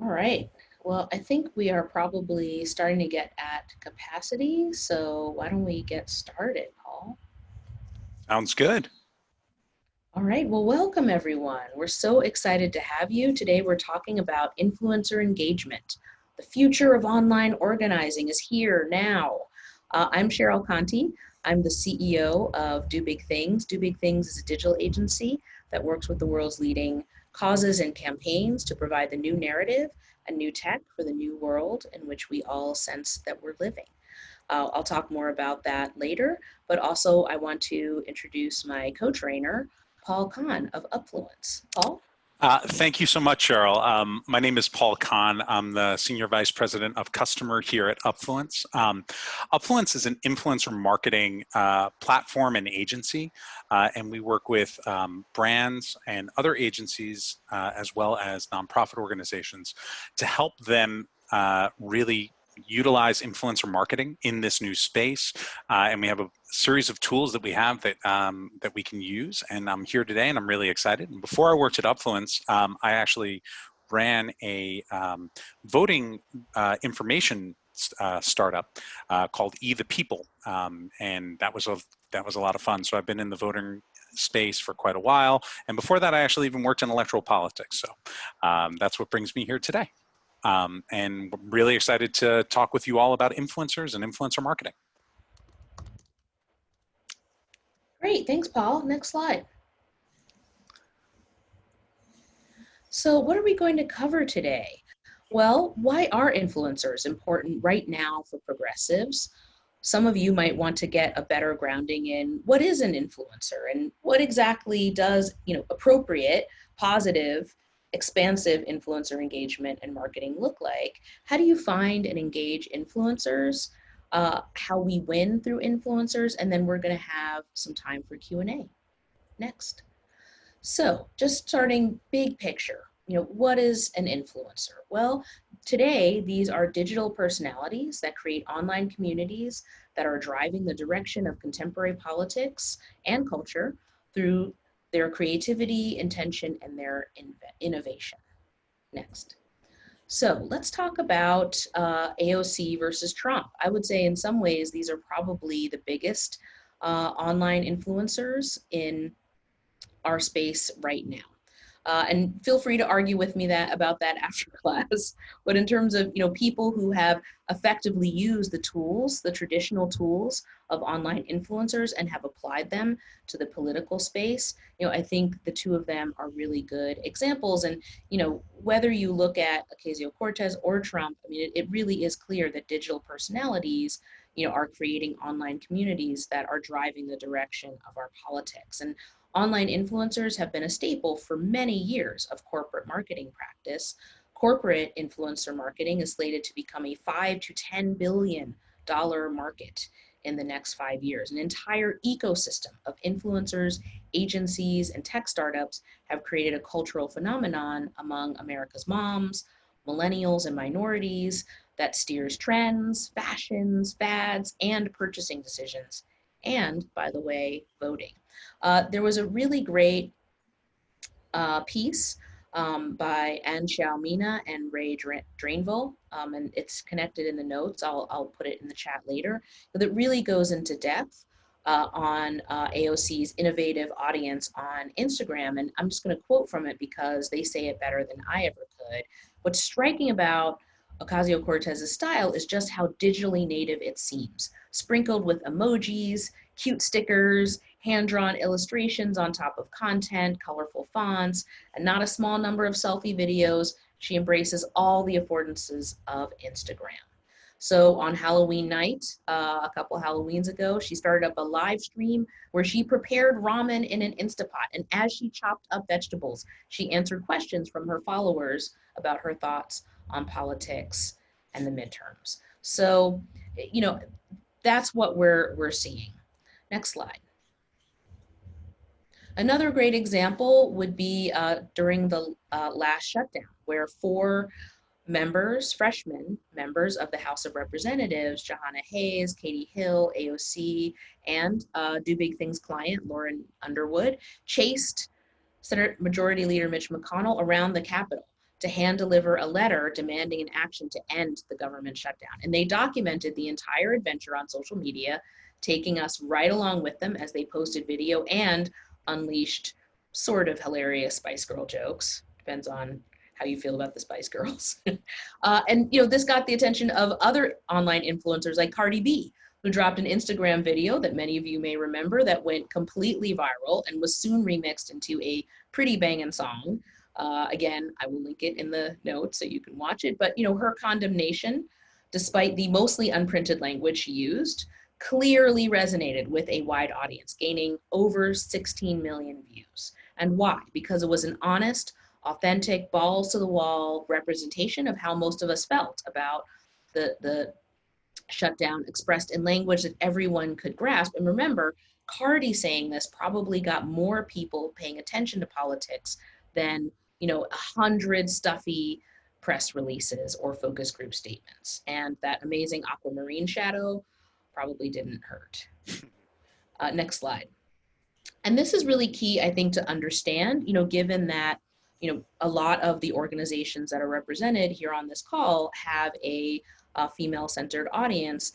All right. Well, I think we are probably starting to get at capacity, so why don't we get started, Paul? Sounds good. All right. Well, welcome everyone. We're so excited to have you. Today we're talking about influencer engagement. The future of online organizing is here now. I'm Cheryl Conti. I'm the CEO of Do Big Things. Do Big Things is a digital agency that works with the world's leading causes and campaigns to provide the new narrative and new tech for the new world in which we all sense that we're living. I'll talk more about that later, but also I want to introduce my co-trainer, Paul Kahn of Upfluence. Paul? Thank you so much, Cheryl. My name is Paul Kahn. I'm the Senior Vice President of Customer here at Upfluence. Upfluence is an influencer marketing platform and agency, and we work with brands and other agencies, as well as nonprofit organizations, to help them really utilize influencer marketing in this new space. And we have a series of tools that we have that we can use. And I'm here today and I'm really excited. And before I worked at Upfluence, I actually ran a voting information startup called the People. And that was a lot of fun. So I've been in the voting space for quite a while. And before that, I actually even worked in electoral politics. So that's what brings me here today. And we're really excited to talk with you all about influencers and influencer marketing. Great, thanks, Paul. Next slide. So what are we going to cover today? Well, why are influencers important right now for progressives? Some of you might want to get a better grounding in what is an influencer and what exactly does, appropriate, positive, expansive influencer engagement and marketing look like? How do you find and engage influencers? How we win through influencers, and then we're going to have some time for Q&A. Next. So just starting big picture, what is an influencer? Well, today, these are digital personalities that create online communities that are driving the direction of contemporary politics and culture through their creativity, intention, and their innovation. Next. So let's talk about AOC versus Trump. I would say in some ways, these are probably the biggest online influencers in our space right now. And feel free to argue with me about that after class. But in terms of people who have effectively used the tools, the traditional tools of online influencers and have applied them to the political space, I think the two of them are really good examples. And whether you look at Ocasio-Cortez or Trump, I mean, it really is clear that digital personalities are creating online communities that are driving the direction of our politics. And online influencers have been a staple for many years of corporate marketing practice. Corporate influencer marketing is slated to become a $5 to $10 billion market in the next 5 years. An entire ecosystem of influencers, agencies, and tech startups have created a cultural phenomenon among America's moms, millennials, and minorities that steers trends, fashions, fads, and purchasing decisions. And, by the way, voting. There was a really great piece by Anne Xiaomina and Ray Drainville, and it's connected in the notes. I'll put it in the chat later. That really goes into depth on AOC's innovative audience on Instagram, and I'm just going to quote from it because they say it better than I ever could. What's striking about Ocasio-Cortez's style is just how digitally native it seems, sprinkled with emojis, cute stickers, hand-drawn illustrations on top of content, colorful fonts, and not a small number of selfie videos. She embraces all the affordances of Instagram. So on Halloween night, a couple Halloweens ago, she started up a live stream where she prepared ramen in an Instapot. And as she chopped up vegetables, she answered questions from her followers about her thoughts on politics and the midterms. So, that's what we're seeing. Next slide. Another great example would be during the last shutdown, where 4 freshman members of the House of Representatives, Jahana Hayes, Katie Hill, AOC, and Do Big Things client, Lauren Underwood, chased Senate Majority Leader Mitch McConnell around the Capitol, to hand deliver a letter demanding an action to end the government shutdown. And they documented the entire adventure on social media, taking us right along with them as they posted video and unleashed sort of hilarious Spice Girl jokes. Depends on how you feel about the Spice Girls. And this got the attention of other online influencers like Cardi B, who dropped an Instagram video that many of you may remember that went completely viral and was soon remixed into a pretty banging song. Again, I will link it in the notes so you can watch it. But her condemnation, despite the mostly unprinted language she used, clearly resonated with a wide audience, gaining over 16 million views. And why? Because it was an honest, authentic, balls to the wall representation of how most of us felt about the shutdown, expressed in language that everyone could grasp. And remember, Cardi saying this probably got more people paying attention to politics than 100 stuffy press releases or focus group statements. And that amazing aquamarine shadow probably didn't hurt. Next slide. And this is really key, I think, to understand, given that, a lot of the organizations that are represented here on this call have a female-centered audience.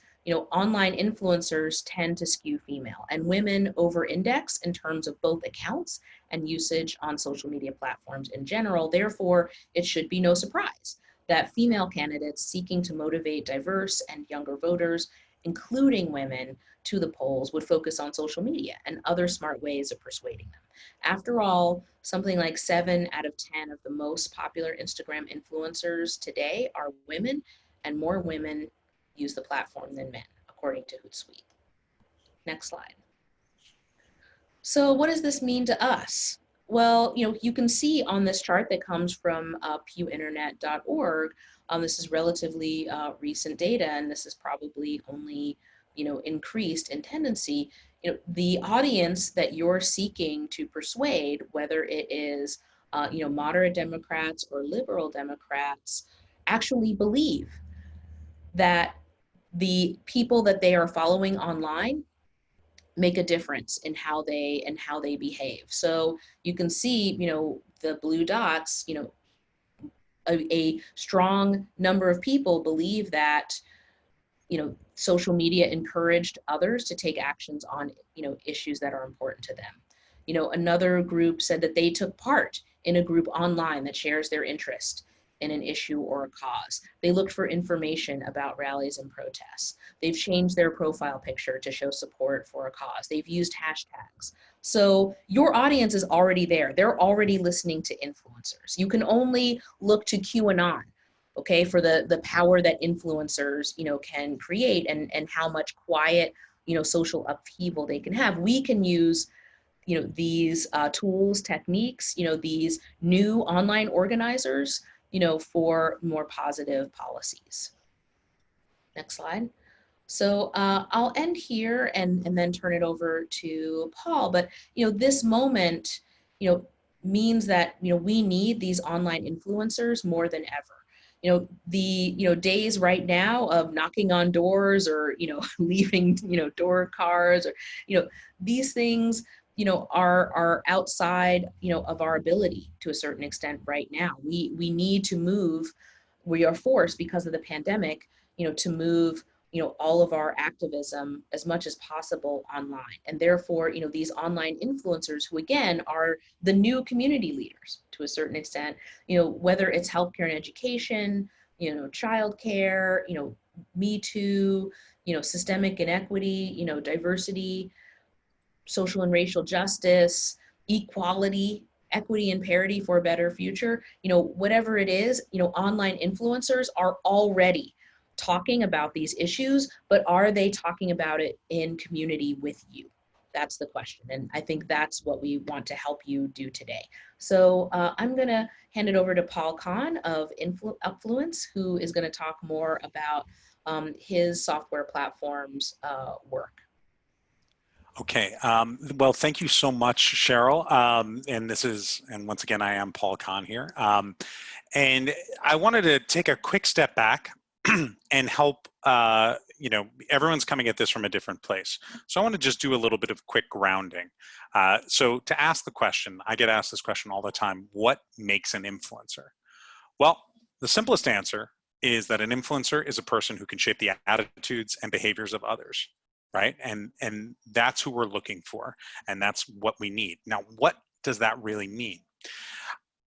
Online influencers tend to skew female, and women over-index in terms of both accounts and usage on social media platforms in general. Therefore, it should be no surprise that female candidates seeking to motivate diverse and younger voters, including women, to the polls would focus on social media and other smart ways of persuading them. After all, something like 7 out of 10 of the most popular Instagram influencers today are women, and more women use the platform than men, according to Hootsuite. Next slide. So what does this mean to us? Well, you can see on this chart that comes from pewinternet.org, this is relatively recent data, and this is probably only increased in tendency. The audience that you're seeking to persuade, whether it is moderate Democrats or liberal Democrats, actually believe that the people that they are following online make a difference in how they behave. So you can see, the blue dots, a strong number of people believe that social media encouraged others to take actions on issues that are important to them. Another group said that they took part in a group online that shares their interest in an issue or a cause. They looked for information about rallies and protests. They've changed their profile picture to show support for a cause. They've used hashtags. So your audience is already there. They're already listening to influencers. You can only look to QAnon, okay, for the power that influencers, can create and how much quiet, social upheaval they can have. We can use, these tools, techniques, these new online organizers, for more positive policies. Next slide. So I'll end here and then turn it over to Paul. But, this moment, means that, we need these online influencers more than ever. The days right now of knocking on doors or leaving door cards or these things are outside of our ability to a certain extent right now. We need to move. We are forced because of the pandemic to move all of our activism as much as possible online. And therefore these online influencers, who again are the new community leaders to a certain extent, whether it's healthcare and education, childcare, Me Too, systemic inequity, diversity, social and racial justice, equality, equity and parity for a better future, whatever it is, online influencers are already talking about these issues, but are they talking about it in community with you? That's the question. And I think that's what we want to help you do today. So I'm gonna hand it over to Paul Kahn of Upfluence, who is gonna talk more about his software platform's work. Okay, well, thank you so much, Cheryl. And once again, I am Paul Kahn here. And I wanted to take a quick step back and help, everyone's coming at this from a different place. So I want to just do a little bit of quick grounding. So to ask the question, I get asked this question all the time: what makes an influencer? Well, the simplest answer is that an influencer is a person who can shape the attitudes and behaviors of others, right? And that's who we're looking for, and that's what we need. Now, what does that really mean?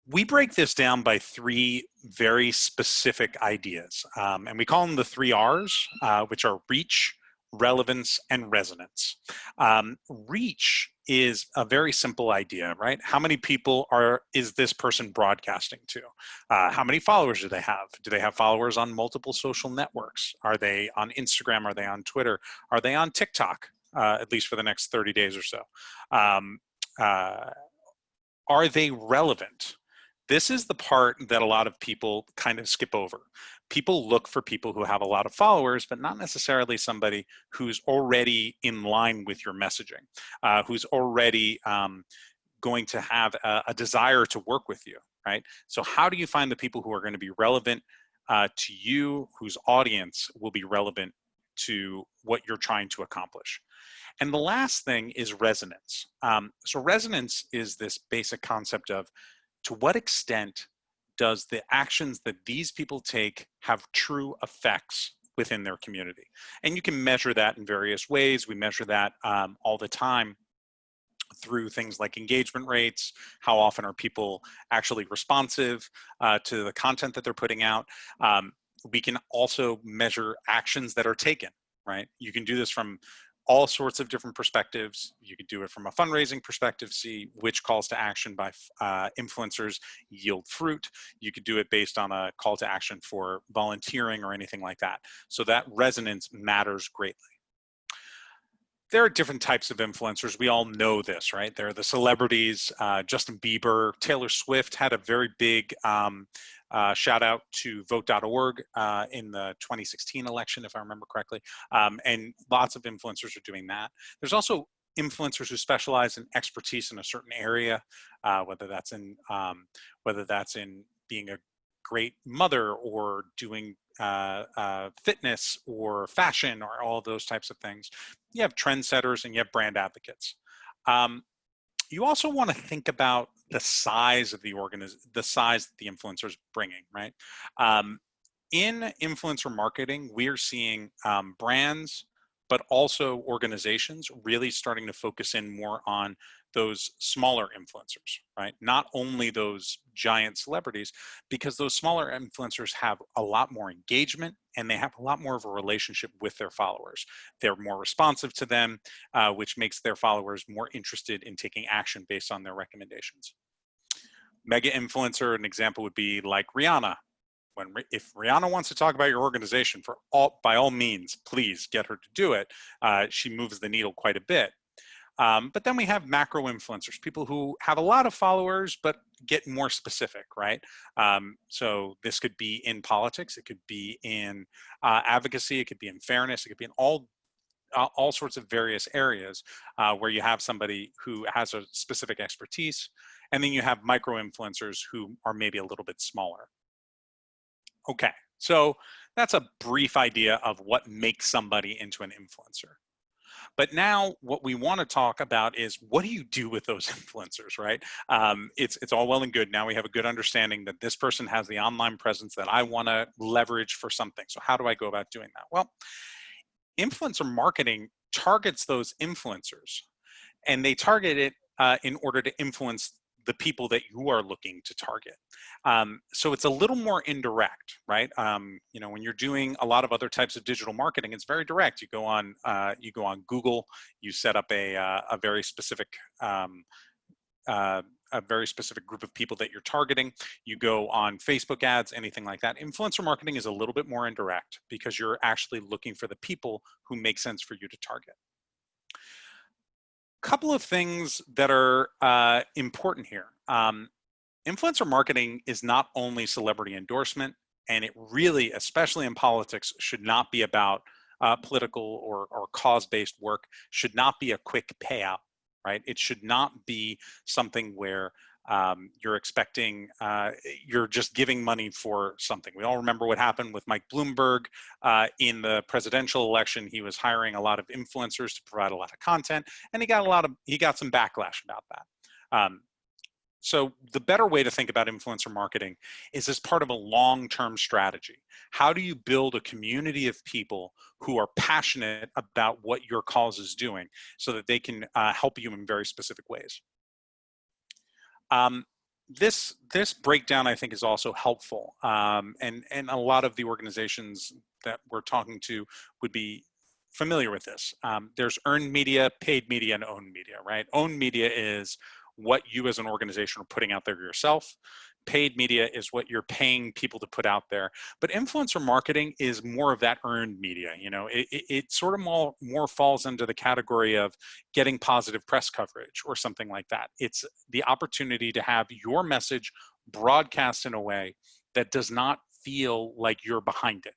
We break this down by three very specific ideas, and we call them the three R's, which are reach, relevance, and resonance. Reach is a very simple idea, right? How many people is this person broadcasting to? How many followers do they have? Do they have followers on multiple social networks? Are they on Instagram? Are they on Twitter? Are they on TikTok? At least for the next 30 days or so. Um, uh, are they relevant? This is the part that a lot of people kind of skip over. People look for people who have a lot of followers, but not necessarily somebody who's already in line with your messaging, who's already going to have a desire to work with you, right? So how do you find the people who are going to be relevant to you, whose audience will be relevant to what you're trying to accomplish? And the last thing is resonance. So resonance is this basic concept of, to what extent does the actions that these people take have true effects within their community? And you can measure that in various ways. We measure that all the time through things like engagement rates. How often are people actually responsive to the content that they're putting out? We can also measure actions that are taken, right? You can do this from all sorts of different perspectives. You could do it from a fundraising perspective, see which calls to action by influencers yield fruit. You could do it based on a call to action for volunteering or anything like that. So that resonance matters greatly. There are different types of influencers. We all know this, right? There are the celebrities. Justin Bieber, Taylor Swift had a very big shout out to vote.org in the 2016 election, if I remember correctly. And lots of influencers are doing that. There's also influencers who specialize in expertise in a certain area, whether that's in being a great mother or doing fitness or fashion or all of those types of things. You have trendsetters and you have brand advocates. You also want to think about the size of the size that the influencer is bringing, right? In influencer marketing, we are seeing brands, but also organizations really starting to focus in more on those smaller influencers, right? Not only those giant celebrities, because those smaller influencers have a lot more engagement and they have a lot more of a relationship with their followers. They're more responsive to them, which makes their followers more interested in taking action based on their recommendations. Mega influencer, an example would be like Rihanna. If Rihanna wants to talk about your organization, by all means, please get her to do it. She moves the needle quite a bit. But then we have macro influencers, people who have a lot of followers, but get more specific, right? So this could be in politics, it could be in advocacy, it could be in fairness, it could be in all sorts of various areas where you have somebody who has a specific expertise, and then you have micro influencers who are maybe a little bit smaller. Okay, so that's a brief idea of what makes somebody into an influencer. But now what we want to talk about is, what do you do with those influencers, right? It's all well and good. Now we have a good understanding that this person has the online presence that I want to leverage for something. So how do I go about doing that? Well, influencer marketing targets those influencers, and they target it in order to influence the people that you are looking to target. So it's a little more indirect, right? When you're doing a lot of other types of digital marketing, it's very direct. You go on Google, you set up a very specific group of people that you're targeting. You go on Facebook ads, anything like that. Influencer marketing is a little bit more indirect because you're actually looking for the people who make sense for you to target. Couple of things that are important here. Influencer marketing is not only celebrity endorsement, and it really, especially in politics, should not be about political or cause-based work, should not be a quick payout, right? It should not be something where you're expecting, you're just giving money for something. We all remember what happened with Mike Bloomberg in the presidential election. He was hiring a lot of influencers to provide a lot of content, and he got some backlash about that. So the better way to think about influencer marketing is as part of a long-term strategy. How do you build a community of people who are passionate about what your cause is doing so that they can help you in very specific ways? This breakdown, I think, is also helpful, and a lot of the organizations that we're talking to would be familiar with this. There's earned media, paid media, and owned media, right? Owned media is what you as an organization are putting out there yourself. Paid media is what you're paying people to put out there. But influencer marketing is more of that earned media. You know, it sort of more falls under the category of getting positive press coverage or something like that. It's the opportunity to have your message broadcast in a way that does not feel like you're behind it.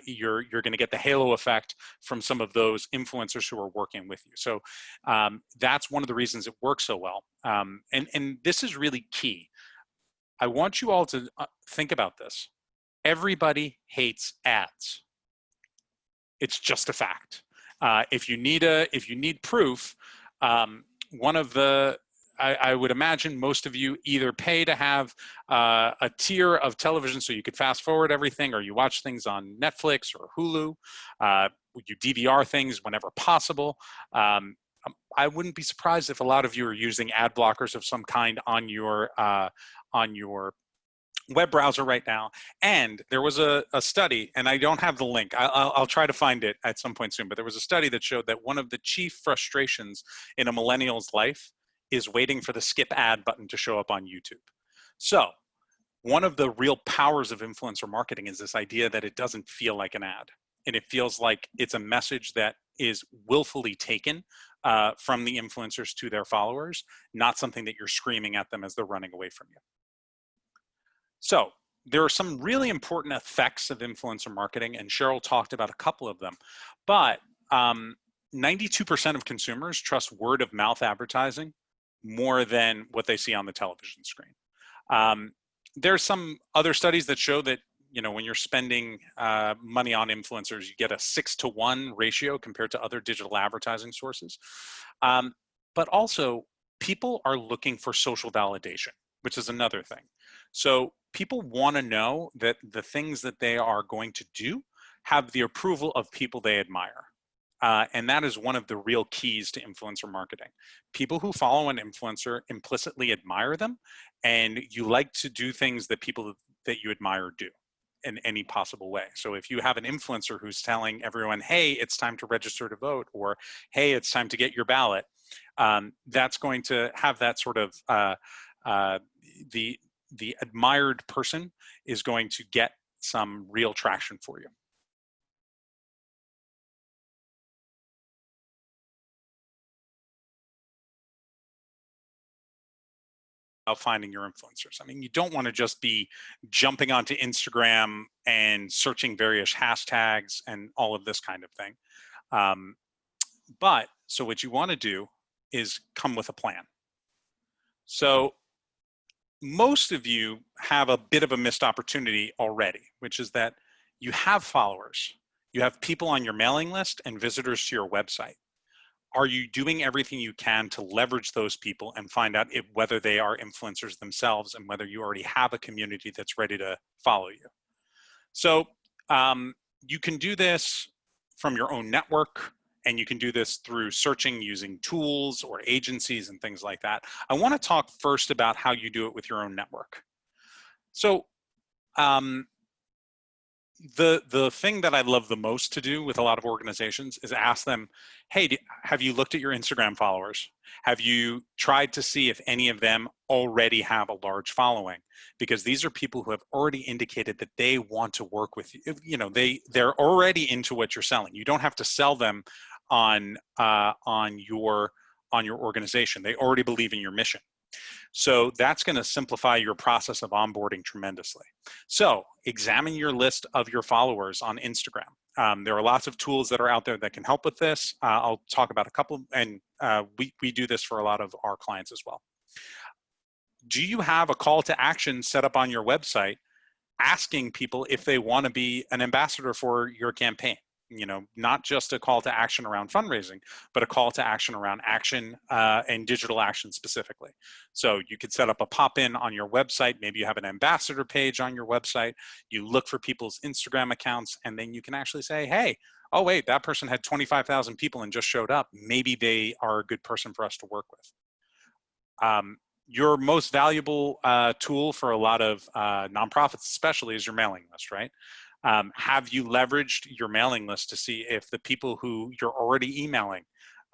You're going to get the halo effect from some of those influencers who are working with you. So that's one of the reasons it works so well. And this is really key. I want you all to think about this. Everybody hates ads. It's just a fact. If you need proof, one of the I would imagine most of you either pay to have a tier of television so you could fast forward everything, or you watch things on Netflix or Hulu. You DVR things whenever possible. I wouldn't be surprised if a lot of you are using ad blockers of some kind on your web browser right now. And there was a study, and I don't have the link. I'll try to find it at some point soon, but there was a study that showed that one of the chief frustrations in a millennial's life is waiting for the skip ad button to show up on YouTube. So one of the real powers of influencer marketing is this idea that it doesn't feel like an ad. And it feels like it's a message that is willfully taken from the influencers to their followers, not something that you're screaming at them as they're running away from you. So there are some really important effects of influencer marketing, and Cheryl talked about a couple of them, but 92% of consumers trust word of mouth advertising more than what they see on the television screen. There's some other studies that show that, you know, when you're spending money on influencers, you get a 6-to-1 ratio compared to other digital advertising sources. But also, people are looking for social validation, which is another thing. So people want to know that the things that they are going to do have the approval of people they admire. And that is one of the real keys to influencer marketing. People who follow an influencer implicitly admire them, and you like to do things that people that you admire do in any possible way. So if you have an influencer who's telling everyone, hey, it's time to register to vote, or hey, it's time to get your ballot, that's going to have that sort of, the admired person is going to get some real traction for you. Finding your influencers. I mean, you don't want to just be jumping onto Instagram and searching various hashtags and all of this kind of thing. But so what you want to do is come with a plan. So most of you have a bit of a missed opportunity already, which is that you have followers, you have people on your mailing list and visitors to your website. Are you doing everything you can to leverage those people and find out whether they are influencers themselves and whether you already have a community that's ready to follow you? So you can do this from your own network, and you can do this through searching using tools or agencies and things like that. I want to talk first about how you do it with your own network. So the thing that I love the most to do with a lot of organizations is ask them, hey, have you looked at your Instagram followers? Have you tried to see if any of them already have a large following? Because these are people who have already indicated that they want to work with you. You know, they're already into what you're selling. You don't have to sell them on your organization. They already believe in your mission. So that's going to simplify your process of onboarding tremendously. So examine your list of your followers on Instagram. There are lots of tools that are out there that can help with this. I'll talk about a couple, and we do this for a lot of our clients as well. Do you have a call to action set up on your website asking people if they want to be an ambassador for your campaign? not just a call to action around fundraising, but a call to action around action and digital action specifically. So you could set up a pop-in on your website. Maybe you have an ambassador page on your website. You look for people's Instagram accounts, and then you can actually say, hey, oh wait, that person had 25,000 people and just showed up. Maybe they are a good person for us to work with. Your most valuable tool for a lot of nonprofits especially is your mailing list, right? Have you leveraged your mailing list to see if the people who you're already emailing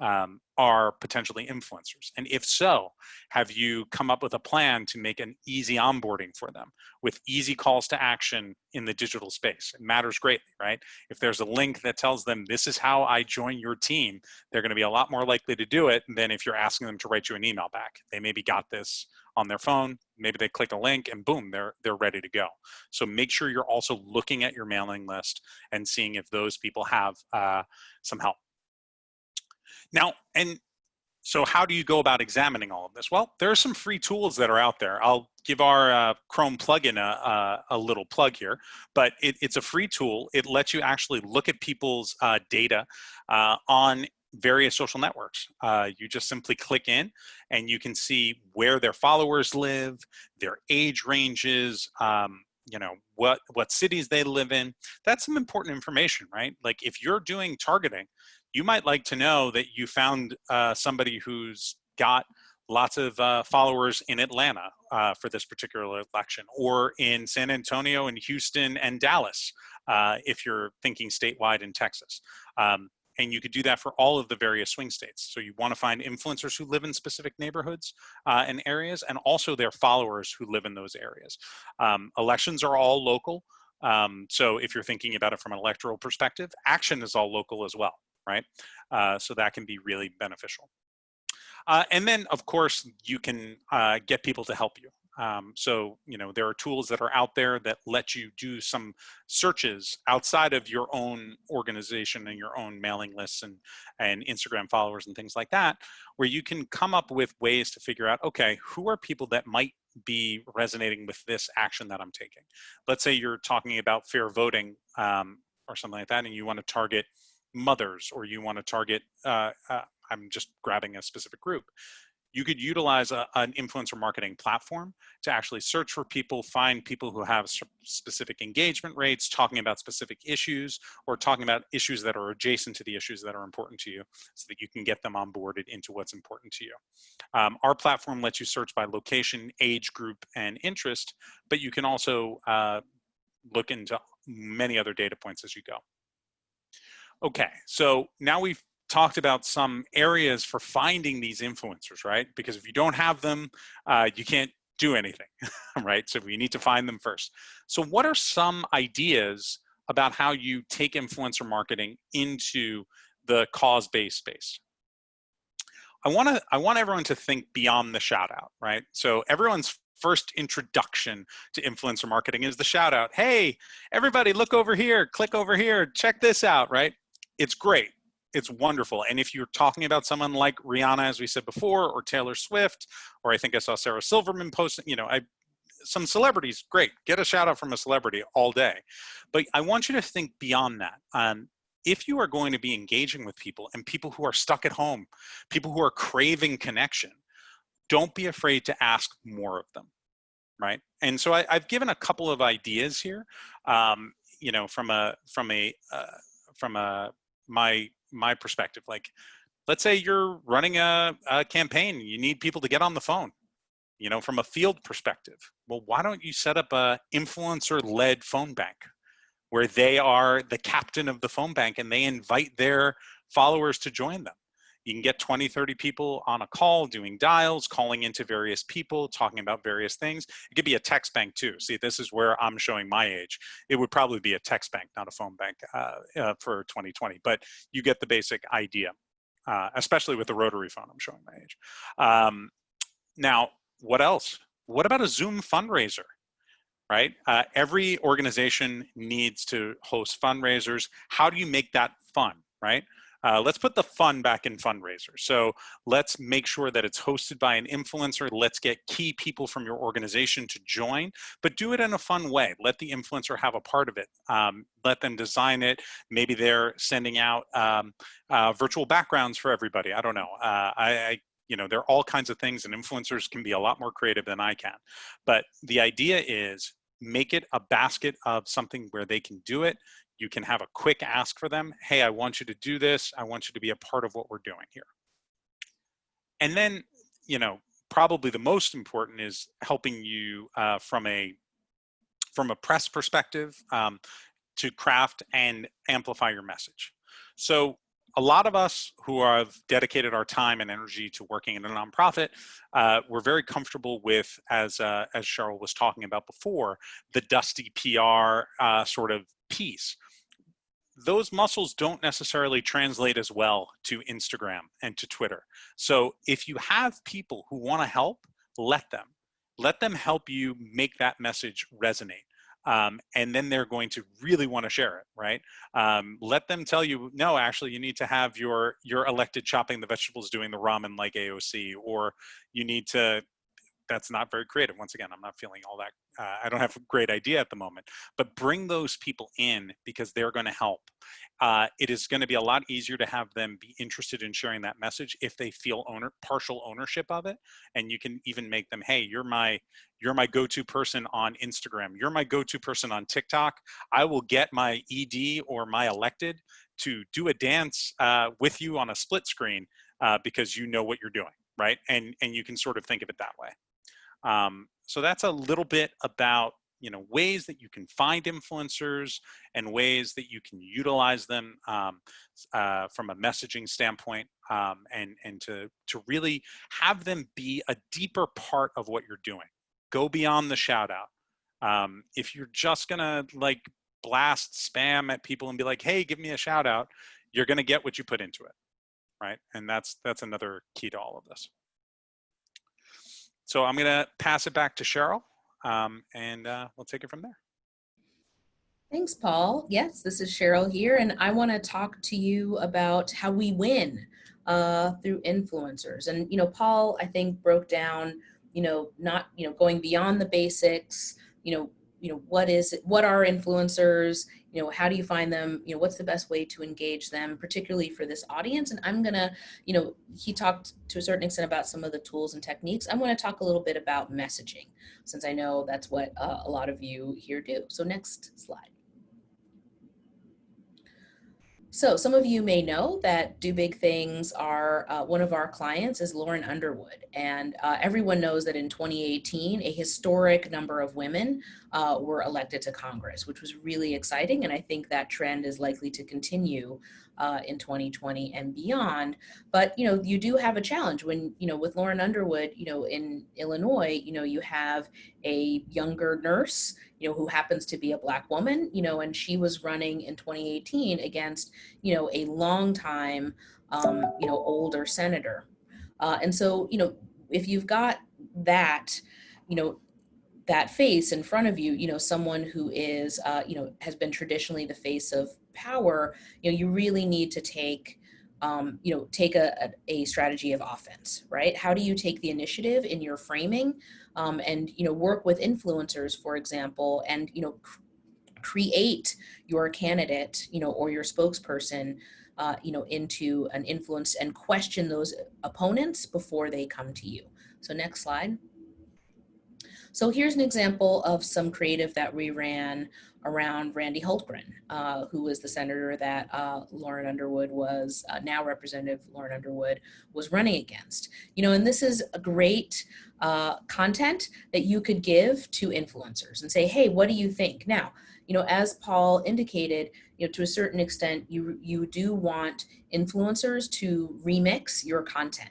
are potentially influencers? And if so, have you come up with a plan to make an easy onboarding for them with easy calls to action in the digital space? It matters greatly, right? If there's a link that tells them this is how I join your team, they're going to be a lot more likely to do it than if you're asking them to write you an email back. They maybe got this on their phone, maybe they click a link and boom, they're ready to go. So make sure you're also looking at your mailing list and seeing if those people have some help. Now, and so how do you go about examining all of this? Well, there are some free tools that are out there. I'll give our Chrome plugin a little plug here, but it's a free tool. It lets you actually look at people's data on various social networks. You just simply click in and you can see where their followers live, their age ranges, what cities they live in. That's some important information, right? Like if you're doing targeting, you might like to know that you found somebody who's got lots of followers in Atlanta for this particular election, or in San Antonio and Houston and Dallas, if you're thinking statewide in Texas. And you could do that for all of the various swing states. So you want to find influencers who live in specific neighborhoods and areas, and also their followers who live in those areas. Elections are all local. So if you're thinking about it from an electoral perspective, action is all local as well, right? So that can be really beneficial. And then, of course, you can get people to help you. So, there are tools that are out there that let you do some searches outside of your own organization and your own mailing lists and Instagram followers and things like that, where you can come up with ways to figure out, okay, who are people that might be resonating with this action that I'm taking? Let's say you're talking about fair voting or something like that, and you want to target mothers, or you want to target, I'm just grabbing a specific group. You could utilize an influencer marketing platform to actually search for people, find people who have specific engagement rates, talking about specific issues, or talking about issues that are adjacent to the issues that are important to you, so that you can get them onboarded into what's important to you. Our platform lets you search by location, age group, and interest, but you can also look into many other data points as you go. Okay, so now we've talked about some areas for finding these influencers, right? Because if you don't have them, you can't do anything, right? So we need to find them first. So what are some ideas about how you take influencer marketing into the cause-based space? I want everyone to think beyond the shout out, right? So everyone's first introduction to influencer marketing is the shout out. Hey, everybody, look over here, click over here, check this out, right? It's great. It's wonderful. And if you're talking about someone like Rihanna, as we said before, or Taylor Swift, or I think I saw Sarah Silverman post, some celebrities, great. Get a shout out from a celebrity all day. But I want you to think beyond that. If you are going to be engaging with people, and people who are stuck at home, people who are craving connection, don't be afraid to ask more of them, right? And so I've given a couple of ideas here, my perspective. Like, let's say you're running a campaign, you need people to get on the phone, from a field perspective. Well, why don't you set up a influencer-led phone bank where they are the captain of the phone bank and they invite their followers to join them? You can get 20, 30 people on a call doing dials, calling into various people, talking about various things. It could be a text bank too. See, this is where I'm showing my age. It would probably be a text bank, not a phone bank for 2020, but you get the basic idea, especially with the rotary phone, I'm showing my age. Now, what else? What about a Zoom fundraiser? Right? Every organization needs to host fundraisers. How do you make that fun, right? Let's put the fun back in fundraisers. So let's make sure that it's hosted by an influencer. Let's get key people from your organization to join, but do it in a fun way. Let the influencer have a part of it. Let them design it. Maybe they're sending out virtual backgrounds for everybody. I don't know. You know, there are all kinds of things, and influencers can be a lot more creative than I can. But the idea is make it a basket of something where they can do it. You can have a quick ask for them. Hey, I want you to do this. I want you to be a part of what we're doing here. And then, you know, probably the most important is helping you from a press perspective to craft and amplify your message. So a lot of us who have dedicated our time and energy to working in a nonprofit, we're very comfortable with, as Cheryl was talking about before, the dusty PR sort of piece. Those muscles don't necessarily translate as well to Instagram and to Twitter. So if you have people who want to help, let them help you make that message resonate. And then they're going to really want to share it, right? Let them tell you, no, actually, you need to have your elected chopping the vegetables doing the ramen like AOC, or you need to, that's not very creative. Once again, I'm not feeling all that, I don't have a great idea at the moment, but bring those people in because they're going to help. It is going to be a lot easier to have them be interested in sharing that message if they feel partial ownership of it. And you can even make them, hey, you're my go-to person on Instagram. You're my go-to person on TikTok. I will get my ED or my elected to do a dance with you on a split screen because you know what you're doing, right? And you can sort of think of it that way. So that's a little bit about, you know, ways that you can find influencers and ways that you can utilize them from a messaging standpoint, and to really have them be a deeper part of what you're doing. Go beyond the shout out. If you're just gonna like blast spam at people and be like, hey, give me a shout out, you're gonna get what you put into it, right? And that's another key to all of this. So I'm going to pass it back to Cheryl, and we'll take it from there. Thanks, Paul. Yes, this is Cheryl here, and I want to talk to you about how we win through influencers. And, you know, Paul, I think, broke down, you know, not, you know, going beyond the basics, you know, what are influencers, you know, how do you find them, you know, what's the best way to engage them, particularly for this audience. And I'm gonna, you know, he talked to a certain extent about some of the tools and techniques. I'm going to talk a little bit about messaging, since I know that's what a lot of you here do. So next slide. So some of you may know that Do Big Things are one of our clients is Lauren Underwood. And everyone knows that in 2018, a historic number of women were elected to Congress, which was really exciting. And I think that trend is likely to continue in 2020 and beyond. But, you know, you do have a challenge when, you know, with Lauren Underwood, you know, in Illinois, you know, you have a younger nurse, you know, who happens to be a Black woman, you know, and she was running in 2018 against, you know, a longtime, you know, older senator. And so, you know, if you've got that, you know, that face in front of you, you know, someone who is, you know, has been traditionally the face of power, you know, you really need to take, you know, take a strategy of offense, right? How do you take the initiative in your framing and, you know, work with influencers, for example, and, you know, create your candidate, you know, or your spokesperson, you know, into an influence and question those opponents before they come to you. So next slide. So here's an example of some creative that we ran around Randy Hultgren, who was the senator that Lauren Underwood was, now Representative Lauren Underwood was running against. You know, and this is a great content that you could give to influencers and say, hey, what do you think? Now, you know, as Paul indicated, you know, to a certain extent, you do want influencers to remix your content,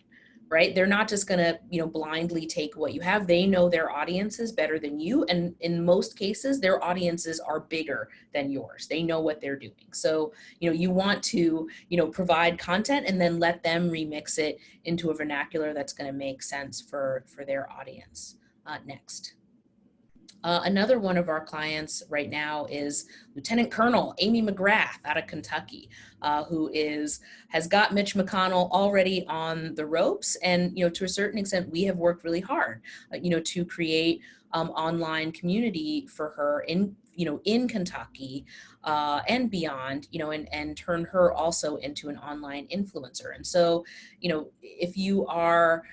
right? They're not just going to, you know, blindly take what you have. They know their audiences better than you. And in most cases, their audiences are bigger than yours. They know what they're doing. So, you know, you want to, you know, provide content and then let them remix it into a vernacular that's going to make sense for their audience. Next. Another one of our clients right now is Lieutenant Colonel Amy McGrath out of Kentucky, who has got Mitch McConnell already on the ropes. And, to a certain extent, we have worked really hard, to create online community for her in Kentucky and beyond, and turn her also into an online influencer. And so, if you are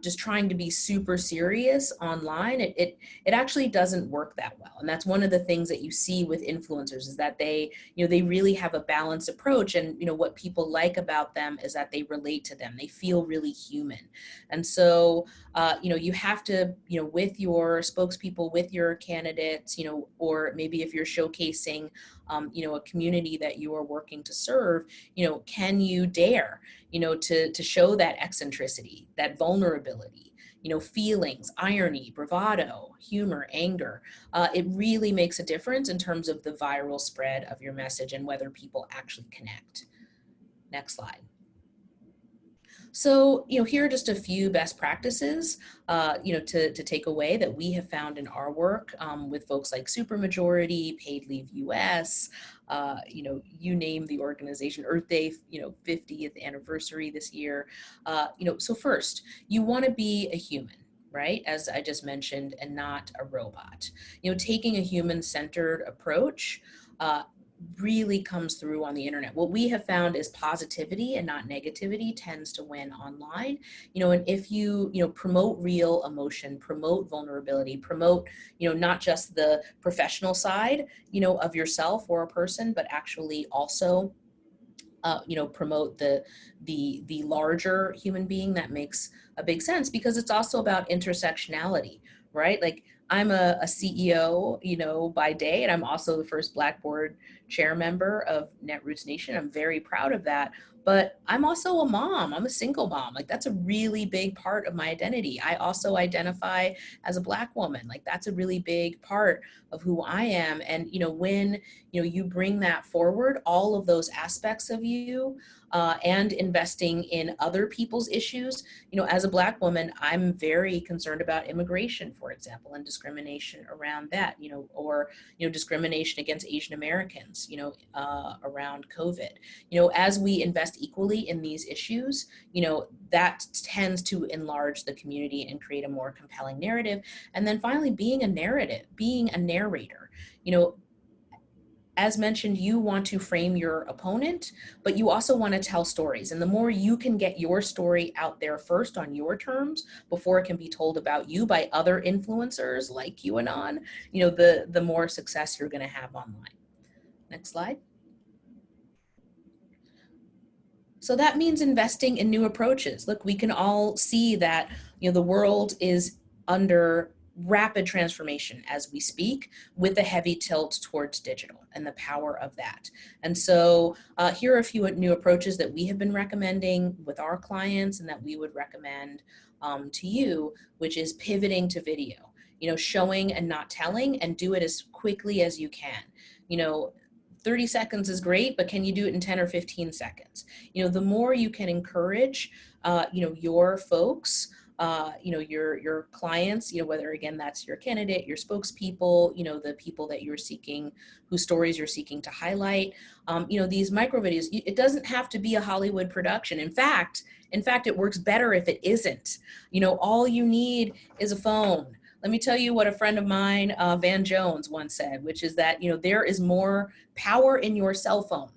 just trying to be super serious online, it actually doesn't work that well. And that's one of the things that you see with influencers, is that they really have a balanced approach. And, what people like about them is that they relate to them. They feel really human. And so, you have to, with your spokespeople, with your candidates, or maybe if you're showcasing, a community that you are working to serve, can you dare, to show that eccentricity, that vulnerability, feelings, irony, bravado, humor, anger. It really makes a difference in terms of the viral spread of your message and whether people actually connect. Next slide. So, here are just a few best practices, to take away that we have found in our work with folks like Supermajority, Paid Leave US, you name the organization, Earth Day, 50th anniversary this year. So first, you want to be a human, right? As I just mentioned, and not a robot. Taking a human-centered approach really comes through on the internet. What we have found is positivity and not negativity tends to win online. And if you, promote real emotion, promote vulnerability, promote, not just the professional side, of yourself or a person, but actually also promote the larger human being, that makes a big sense, because it's also about intersectionality, right? Like, I'm a CEO, by day, and I'm also the first Black board chair member of Netroots Nation. I'm very proud of that. But I'm also a mom. I'm a single mom. Like, that's a really big part of my identity. I also identify as a Black woman. Like, that's a really big part of who I am. And, when, you bring that forward, all of those aspects of you, and investing in other people's issues, as a Black woman, I'm very concerned about immigration, for example, and discrimination around that, or, discrimination against Asian Americans, around COVID. As we invest equally in these issues, that tends to enlarge the community and create a more compelling narrative. And then finally, being a narrator, as mentioned, you want to frame your opponent, but you also want to tell stories. And the more you can get your story out there first on your terms before it can be told about you by other influencers like QAnon, the more success you're going to have online. Next slide. So that means investing in new approaches. Look, we can all see that, the world is under rapid transformation as we speak, with a heavy tilt towards digital and the power of that. And so here are a few new approaches that we have been recommending with our clients and that we would recommend to you, which is pivoting to video, showing and not telling, and do it as quickly as you can. 30 seconds is great, but can you do it in 10 or 15 seconds? The more you can encourage, your folks, your clients, whether, again, that's your candidate, your spokespeople, the people that you're seeking, whose stories you're seeking to highlight, these micro videos, it doesn't have to be a Hollywood production. In fact, it works better if it isn't. All you need is a phone. Let me tell you what a friend of mine, Van Jones, once said, which is that, there is more power in your cell phone,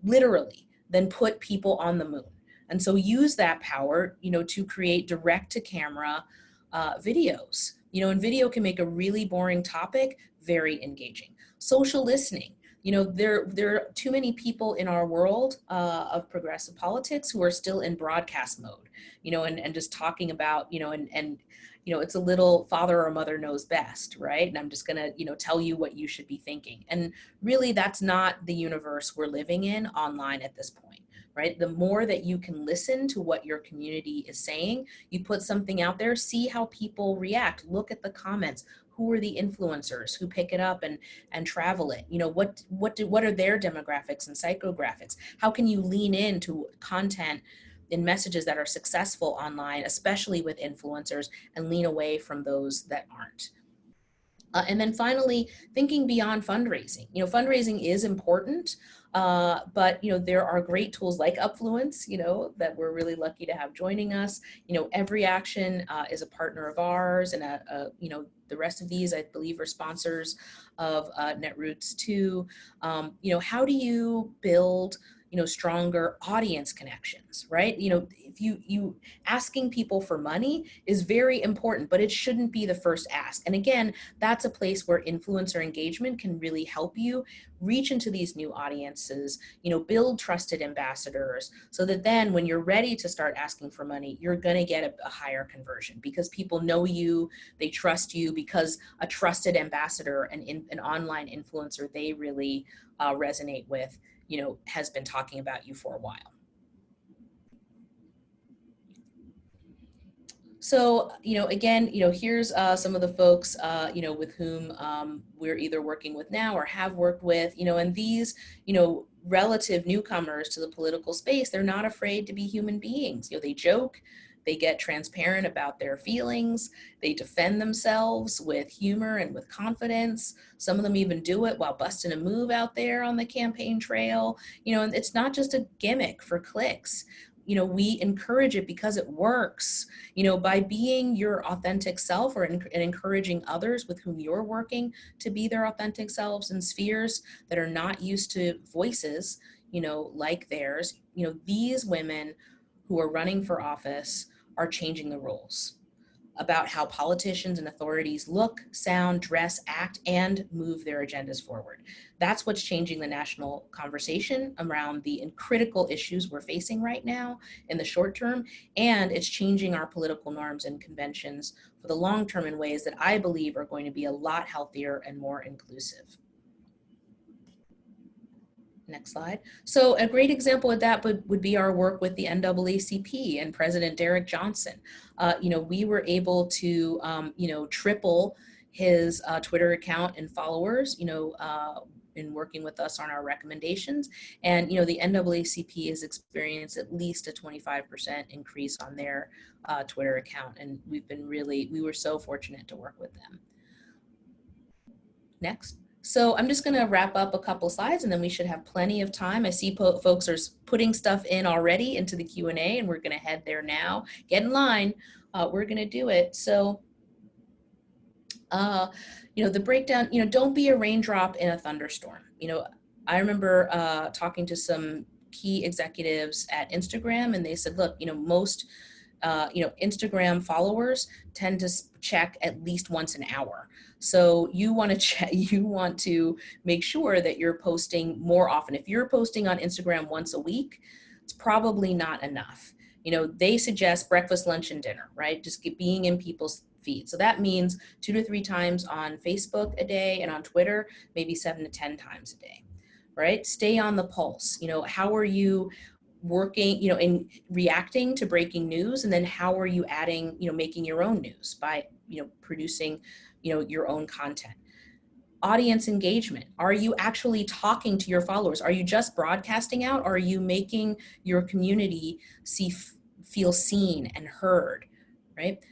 literally, than put people on the moon. And so use that power, to create direct to camera videos, and video can make a really boring topic very engaging. Social listening. There are too many people in our world of progressive politics who are still in broadcast mode, and just talking about, and it's a little father or mother knows best, right? And I'm just gonna, tell you what you should be thinking. And really, that's not the universe we're living in online at this point, right? The more that you can listen to what your community is saying, you put something out there, see how people react, look at the comments. Who are the influencers who pick it up and travel it? What are their demographics and psychographics? How can you lean into content in messages that are successful online, especially with influencers, and lean away from those that aren't? And then finally, thinking beyond fundraising. Fundraising is important, but there are great tools like Upfluence, that we're really lucky to have joining us. Every Action is a partner of ours, and the rest of these, I believe, are sponsors of Netroots too. How do you build stronger audience connections, right? If you asking people for money is very important, but it shouldn't be the first ask. And again, that's a place where influencer engagement can really help you reach into these new audiences, build trusted ambassadors, so that then when you're ready to start asking for money, you're going to get a higher conversion because people know you, they trust you, because a trusted ambassador and an online influencer they really resonate with, has been talking about you for a while. So, again, here's some of the folks, with whom we're either working with now or have worked with, and these, relative newcomers to the political space, they're not afraid to be human beings. They joke, they get transparent about their feelings, they defend themselves with humor and with confidence. Some of them even do it while busting a move out there on the campaign trail, and it's not just a gimmick for clicks. We encourage it because it works. By being your authentic self and encouraging others with whom you're working to be their authentic selves in spheres that are not used to voices, like theirs, these women who are running for office are changing the rules about how politicians and authorities look, sound, dress, act, and move their agendas forward. That's what's changing the national conversation around the critical issues we're facing right now in the short term, and it's changing our political norms and conventions for the long term in ways that I believe are going to be a lot healthier and more inclusive. Next slide. So a great example of that would be our work with the NAACP and President Derek Johnson. We were able to, triple his Twitter account and followers, in working with us on our recommendations. And, the NAACP has experienced at least a 25% increase on their Twitter account. And we were so fortunate to work with them. Next. So I'm just going to wrap up a couple slides and then we should have plenty of time. I see folks are putting stuff in already into the Q&A and we're going to head there now. Get in line. We're going to do it. So, the breakdown, don't be a raindrop in a thunderstorm. I remember talking to some key executives at Instagram and they said, look, most Instagram followers tend to check at least once an hour. So you want to make sure that you're posting more often. If you're posting on Instagram once a week, it's probably not enough. They suggest breakfast, lunch, and dinner, right? Just being in people's feed. So that means 2 to 3 times on Facebook a day, and on Twitter, maybe 7 to 10 times a day, right? Stay on the pulse. How are you working, in reacting to breaking news, and then how are you adding, making your own news by, producing, your own content. Audience engagement. Are you actually talking to your followers? Are you just broadcasting out? Or are you making your community feel seen and heard, right?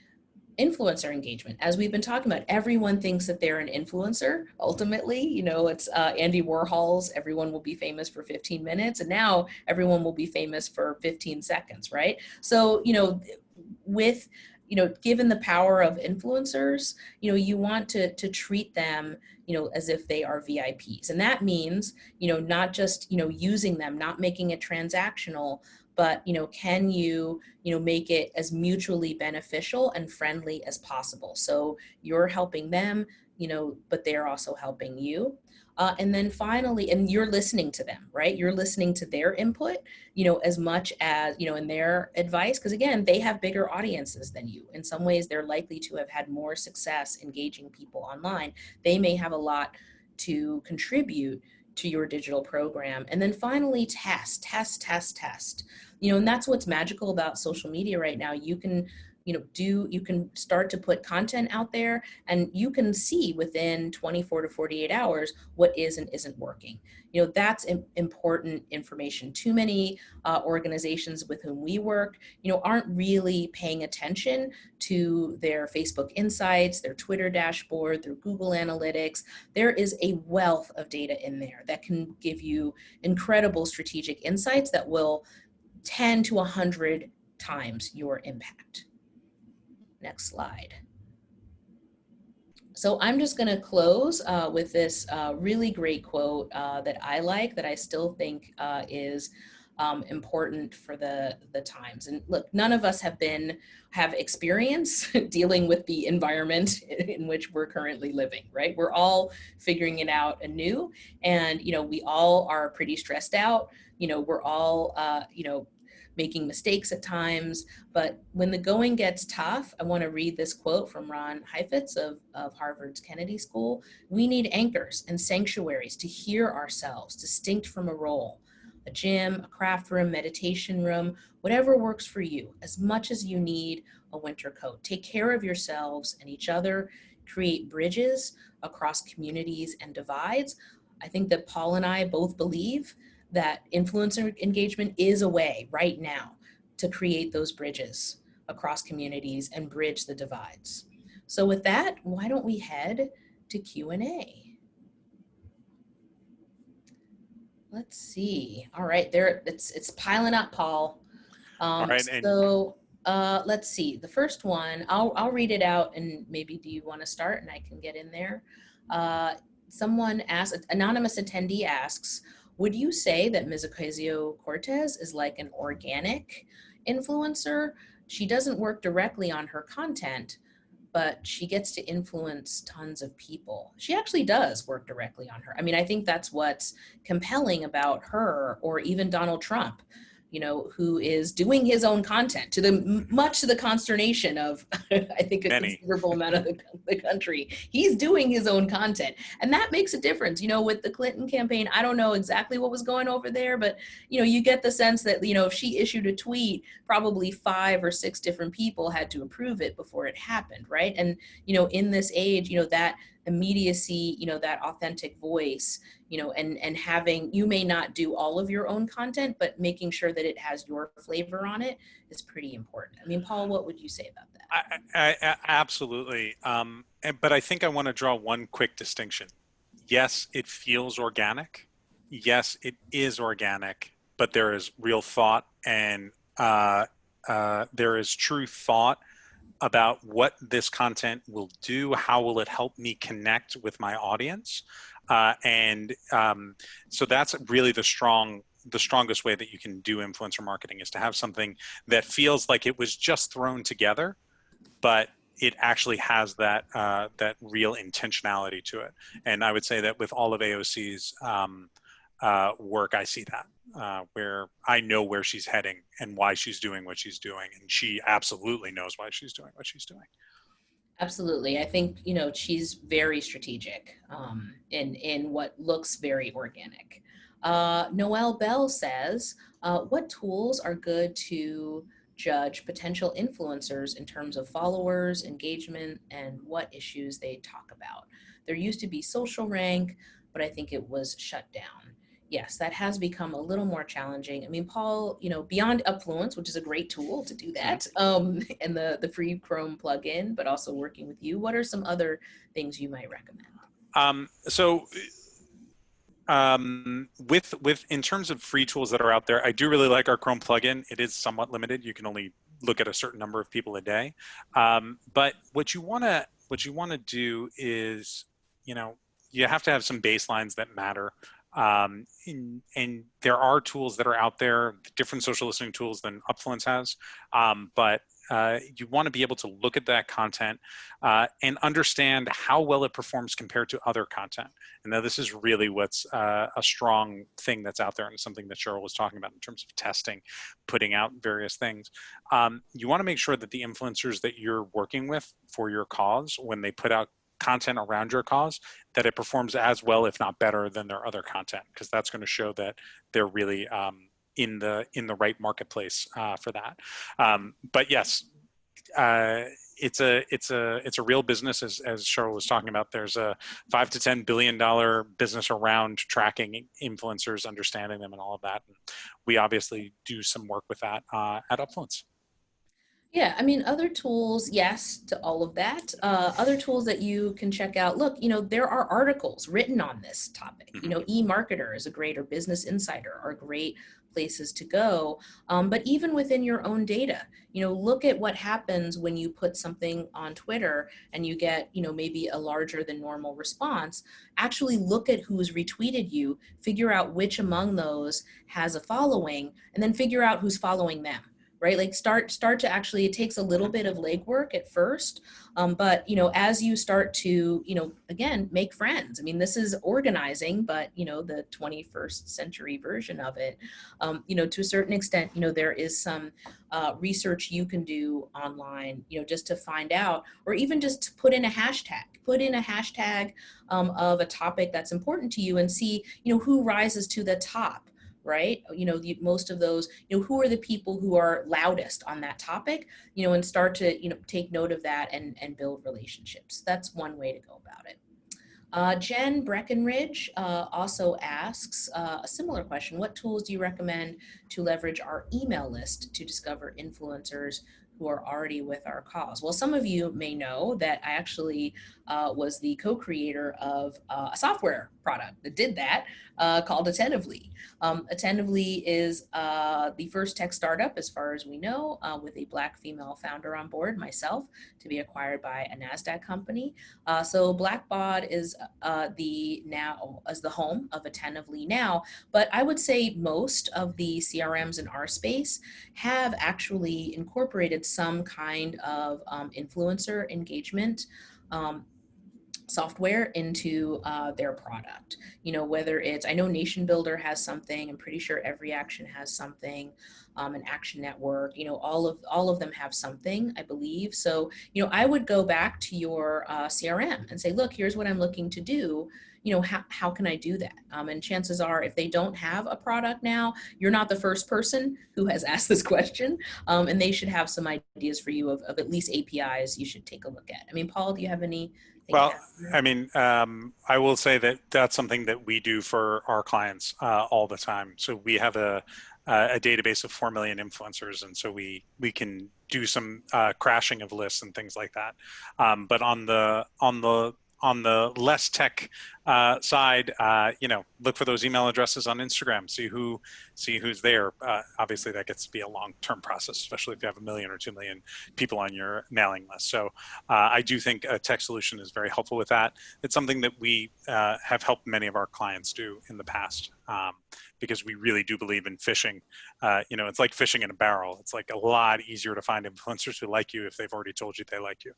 Influencer engagement. As we've been talking about, everyone thinks that they're an influencer. Ultimately, it's Andy Warhol's everyone will be famous for 15 minutes, and now everyone will be famous for 15 seconds, right? So, with, given the power of influencers, you want to treat them, as if they are VIPs. And that means, not just, using them, not making it transactional, but, can you, make it as mutually beneficial and friendly as possible? So you're helping them, but they're also helping you. And then finally, and you're listening to them, right? You're listening to their input, as much as, in their advice, because again, they have bigger audiences than you. In some ways, they're likely to have had more success engaging people online. They may have a lot to contribute to your digital program. And then finally, test. And that's what's magical about social media right now. You can, you can start to put content out there, and you can see within 24 to 48 hours what is and isn't working. That's important information. Too many organizations with whom we work, aren't really paying attention to their Facebook insights, their Twitter dashboard, their Google Analytics. There is a wealth of data in there that can give you incredible strategic insights that will 10 to 100 times your impact. Next slide. So I'm just going to close with this really great quote that I like, that I still think is important for the times. And look, none of us have experience dealing with the environment in which we're currently living, right? We're all figuring it out anew, and we all are pretty stressed out. We're all making mistakes at times. But when the going gets tough, I want to read this quote from Ron Heifetz of Harvard's Kennedy School. "We need anchors and sanctuaries to hear ourselves, distinct from a role. A gym, a craft room, meditation room, whatever works for you, as much as you need a winter coat. Take care of yourselves and each other. Create bridges across communities and divides." I think that Paul and I both believe that influencer engagement is a way right now to create those bridges across communities and bridge the divides. So with that, why don't we head to Q&A? Let's see. All right, there it's piling up, Paul. All right, so let's see. The first one, I'll read it out, and maybe do you want to start and I can get in there? Someone asked, anonymous attendee asks, would you say that Ms. Ocasio-Cortez is like an organic influencer? She doesn't work directly on her content, but she gets to influence tons of people. She actually does work directly on her. I mean, I think that's what's compelling about her, or even Donald Trump, who is doing his own content much to the consternation of, I think, a considerable amount of the country. He's doing his own content, and that makes a difference. With the Clinton campaign, I don't know exactly what was going over there, but you get the sense that if she issued a tweet, probably 5 or 6 different people had to approve it before it happened, right? And in this age, that immediacy, that authentic voice, and having, you may not do all of your own content, but making sure that it has your flavor on it is pretty important. I mean, Paul, what would you say about that? I absolutely. But I think I want to draw one quick distinction. Yes, it feels organic. Yes, it is organic, but there is real thought, and there is true thought about what this content will do, how will it help me connect with my audience. So that's really the strongest way that you can do influencer marketing, is to have something that feels like it was just thrown together, but it actually has that real intentionality to it. And I would say that with all of AOC's work, I see that. Where I know where she's heading and why she's doing what she's doing. And she absolutely knows why she's doing what she's doing. Absolutely. I think, she's very strategic in what looks very organic. Noelle Bell says, what tools are good to judge potential influencers in terms of followers, engagement, and what issues they talk about? There used to be Social Rank, but I think it was shut down. Yes, that has become a little more challenging. I mean, Paul, beyond Upfluence, which is a great tool to do that, and the free Chrome plugin, but also working with you, what are some other things you might recommend? With in terms of free tools that are out there, I do really like our Chrome plugin. It is somewhat limited. You can only look at a certain number of people a day. But what you want to do is, you have to have some baselines that matter. And there are tools that are out there, different social listening tools than Upfluence has, but you want to be able to look at that content and understand how well it performs compared to other content. And now this is really what's a strong thing that's out there, and something that Cheryl was talking about in terms of testing, putting out various things. You want to make sure that the influencers that you're working with for your cause, when they put out content around your cause, that it performs as well, if not better, than their other content, because that's going to show that they're really in the right marketplace for that. But yes, it's a real business, as Cheryl was talking about. There's a $5 to $10 billion business around tracking influencers, understanding them, and all of that. And we obviously do some work with that at Upfluence. Yeah, I mean, other tools, yes, to all of that. Other tools that you can check out. Look, there are articles written on this topic. eMarketer is a great, or Business Insider are great places to go. But even within your own data, look at what happens when you put something on Twitter and you get, maybe a larger than normal response. Actually look at who's retweeted you, figure out which among those has a following, and then figure out who's following them. Right? Like start to actually, it takes a little bit of legwork at first. But, as you start to, again, make friends, I mean, this is organizing, but, the 21st century version of it, to a certain extent, there is some research you can do online, just to find out, or even just to put in a hashtag of a topic that's important to you and see, who rises to the top. Right? Most of those, who are the people who are loudest on that topic, and start to, take note of that and build relationships. That's one way to go about it. Jen Breckenridge also asks a similar question. What tools do you recommend to leverage our email list to discover influencers who are already with our cause? Well, some of you may know that I actually was the co-creator of a software product that did that called Attentively. Attentively is the first tech startup, as far as we know, with a Black female founder on board, myself, to be acquired by a NASDAQ company. So Blackbaud is the home of Attentively now, but I would say most of the CRMs in our space have actually incorporated some kind of influencer engagement software into their product. Whether it's, I know Nation Builder has something, I'm pretty sure Every Action has something, an Action Network, all of them have something, I believe. So, I would go back to your CRM and say, look, here's what I'm looking to do. How can I do that? And chances are, if they don't have a product now, you're not the first person who has asked this question, and they should have some ideas for you of at least APIs you should take a look at. I mean, Paul, do you have any? Well, I mean, I will say that that's something that we do for our clients all the time. So we have a database of 4 million influencers, and so we can do some crashing of lists and things like that. But on the less tech side, look for those email addresses on Instagram, see who's there. Obviously that gets to be a long-term process, especially if you have 1 million or 2 million people on your mailing list. So I do think a tech solution is very helpful with that. It's something that we have helped many of our clients do in the past, because we really do believe in fishing. It's like fishing in a barrel. It's like a lot easier to find influencers who like you if they've already told you they like you.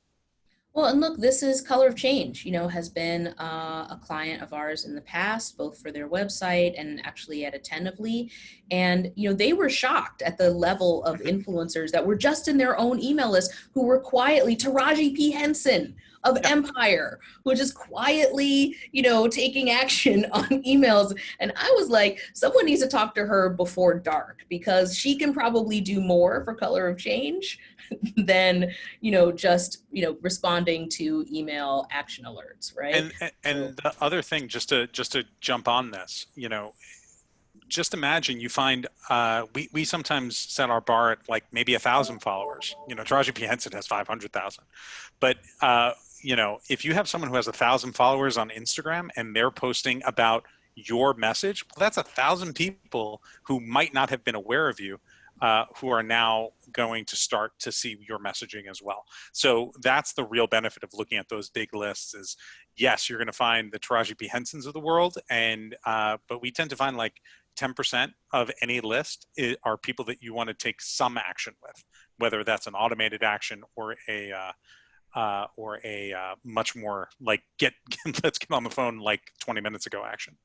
Well, and look, this is Color of Change, has been a client of ours in the past, both for their website and actually at Attentively. And, they were shocked at the level of influencers that were just in their own email list who were quietly, Taraji P. Henson of Empire, who just quietly, taking action on emails. And I was like, someone needs to talk to her before dark, because she can probably do more for Color of Change than, just, responding to email action alerts, right? And the other thing, just to jump on this, just imagine you find, we sometimes set our bar at like maybe 1,000 followers. Taraji P. Henson has 500,000, but if you have someone who has 1,000 followers on Instagram and they're posting about your message, well, that's 1,000 people who might not have been aware of you, who are now going to start to see your messaging as well. So that's the real benefit of looking at those big lists is, yes, you're going to find the Taraji P. Hensons of the world, and but we tend to find like 10% of any list are people that you want to take some action with, whether that's an automated action or a much more like let's get on the phone like 20 minutes ago action.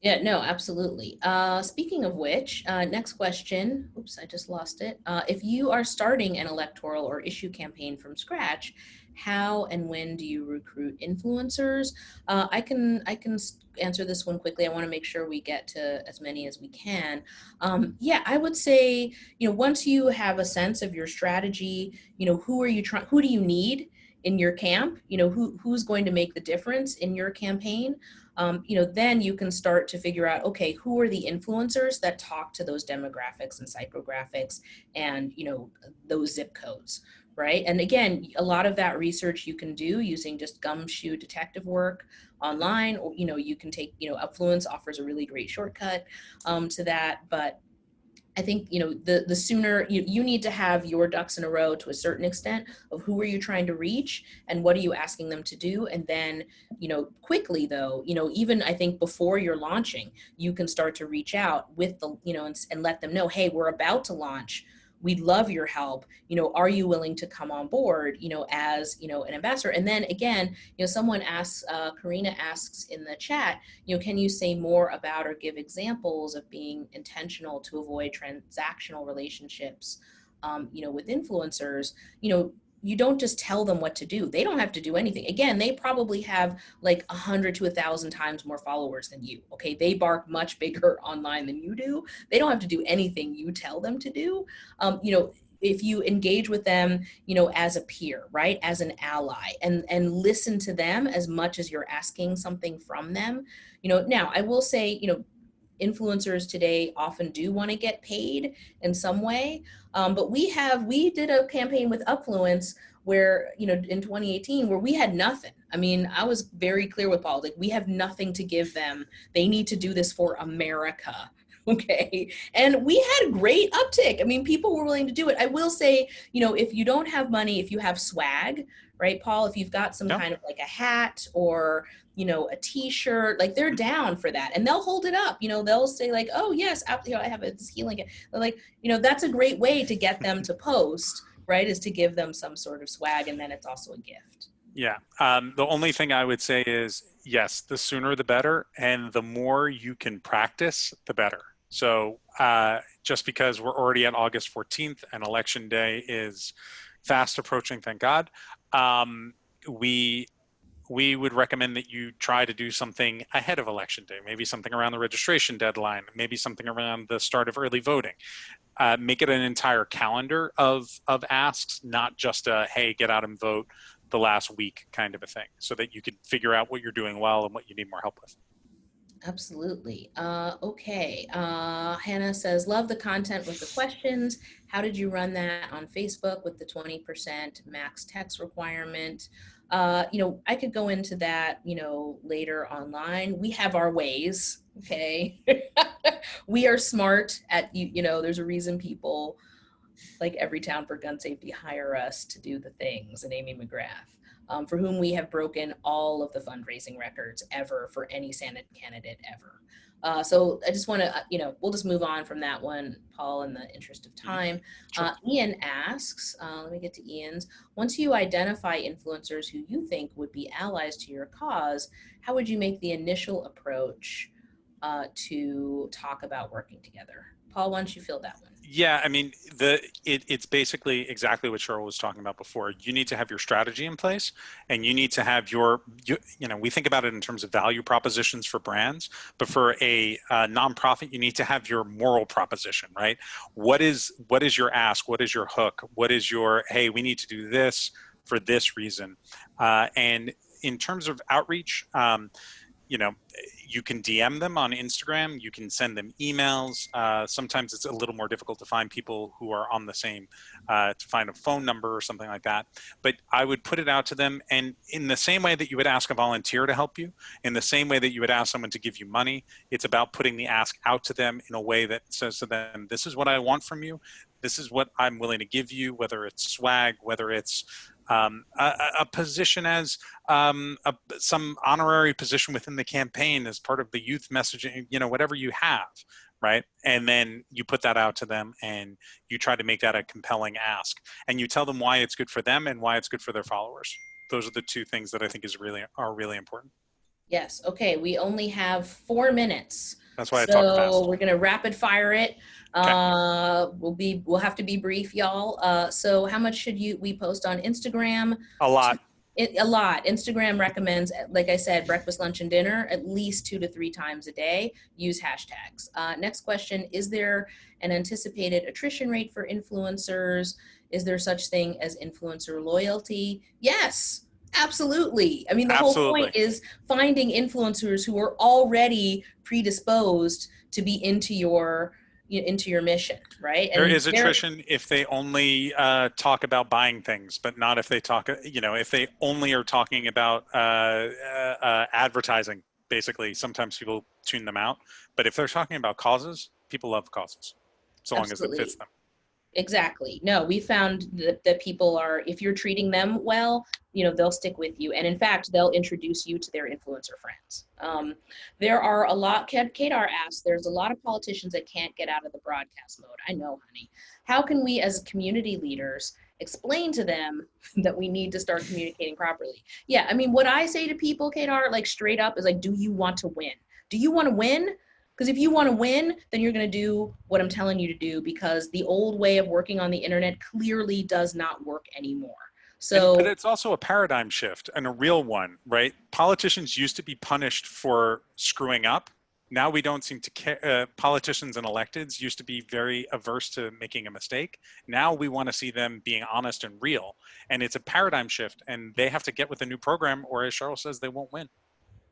Yeah, no, absolutely. Speaking of which, next question. Oops, I just lost it. If you are starting an electoral or issue campaign from scratch, how and when do you recruit influencers? I can answer this one quickly. I want to make sure we get to as many as we can. Yeah, I would say, once you have a sense of your strategy, who are you trying, who do you need in your camp? Who's going to make the difference in your campaign? Then you can start to figure out, okay, who are the influencers that talk to those demographics and psychographics and, those zip codes, right? And again, a lot of that research you can do using just gumshoe detective work online, or, you can take, Upfluence offers a really great shortcut to that. But I think, the sooner you need to have your ducks in a row to a certain extent of who are you trying to reach and what are you asking them to do. And then, quickly though, even I think before you're launching, you can start to reach out with the, and let them know, hey, we're about to launch. We'd love your help. Are you willing to come on board, as, an ambassador? And then again, someone asks, Karina asks in the chat, can you say more about or give examples of being intentional to avoid transactional relationships, with influencers? You don't just tell them what to do. They don't have to do anything. Again, they probably have like 100 to 1,000 times more followers than you. Okay, they bark much bigger online than you do. They don't have to do anything you tell them to do. If you engage with them, as a peer, right, as an ally, and listen to them as much as you're asking something from them. Now I will say, influencers today often do want to get paid in some way. But we did a campaign with Upfluence where, in 2018, where we had nothing. I mean, I was very clear with Paul, like, we have nothing to give them. They need to do this for America. Okay. And we had great uptick. I mean, people were willing to do it. I will say, if you don't have money, if you have swag, right, Paul, if you've got some kind of like a hat or, a t-shirt, like, they're down for that and they'll hold it up. They'll say like, oh yes, I have this healing. They're like, that's a great way to get them to post, right, is to give them some sort of swag. And then it's also a gift. Yeah. The only thing I would say is, yes, the sooner the better, and the more you can practice, the better. So just because we're already at August 14th and election day is fast approaching, thank God, we would recommend that you try to do something ahead of election day, maybe something around the registration deadline, maybe something around the start of early voting. Make it an entire calendar of asks, not just a, hey, get out and vote the last week kind of a thing, so that you can figure out what you're doing well and what you need more help with. Absolutely. Okay. Hannah says, love the content with the questions. How did you run that on Facebook with the 20% max text requirement? I could go into that, later online. We have our ways. Okay. We are smart at, there's a reason people like Everytown for Gun Safety hire us to do the things, and Amy McGrath, for whom we have broken all of the fundraising records ever for any Senate candidate ever. So I just want to, we'll just move on from that one, Paul, in the interest of time. Sure. Ian asks, let me get to Ian's. Once you identify influencers who you think would be allies to your cause, how would you make the initial approach to talk about working together? Paul, why don't you fill that one? Yeah, I mean, it's basically exactly what Cheryl was talking about before. You need to have your strategy in place, and you need to have we think about it in terms of value propositions for brands, but for a nonprofit, you need to have your moral proposition, right? What is your ask? What is your hook? What is your, hey, we need to do this for this reason? And in terms of outreach, you can DM them on Instagram, you can send them emails. Sometimes it's a little more difficult to find people who are on the same, to find a phone number or something like that. But I would put it out to them, and in the same way that you would ask a volunteer to help you, in the same way that you would ask someone to give you money, it's about putting the ask out to them in a way that says to them, this is what I want from you. This is what I'm willing to give you, whether it's swag, whether it's a position as some honorary position within the campaign as part of the youth messaging, whatever you have, right? And then you put that out to them and you try to make that a compelling ask. And you tell them why it's good for them and why it's good for their followers. Those are the two things that I think are really important. Yes. Okay. We only have 4 minutes. That's why I talk fast. So we're going to rapid fire it. Okay. We'll have to be brief, y'all. So how much should we post on Instagram? A lot. A lot. Instagram recommends, like I said, breakfast, lunch, and dinner at least 2 to 3 times a day. Use hashtags. Next question, is there an anticipated attrition rate for influencers? Is there such thing as influencer loyalty? Yes, absolutely. I mean, the whole Absolutely. point is finding influencers who are already predisposed to be into your mission, right? There And is attrition if they only talk about buying things, but not if they talk, if they only are talking about advertising, basically, sometimes people tune them out. But if they're talking about causes, people love causes, so long as it fits absolutely. them. Exactly. No, we found that people are, if you're treating them well, they'll stick with you. And in fact, they'll introduce you to their influencer friends. There are a lot, Kadar asked, there's a lot of politicians that can't get out of the broadcast mode. I know, honey. How can we as community leaders explain to them that we need to start communicating properly? Yeah, I mean, what I say to people, Kadar, like straight up is like, do you want to win? Do you want to win? Because if you want to win, then you're going to do what I'm telling you to do, because the old way of working on the internet clearly does not work anymore. But So it's also a paradigm shift, and a real one, right? Politicians used to be punished for screwing up. Now we don't seem to care. Politicians and electeds used to be very averse to making a mistake. Now we want to see them being honest and real. And it's a paradigm shift, and they have to get with a new program, or as Cheryl says, they won't win.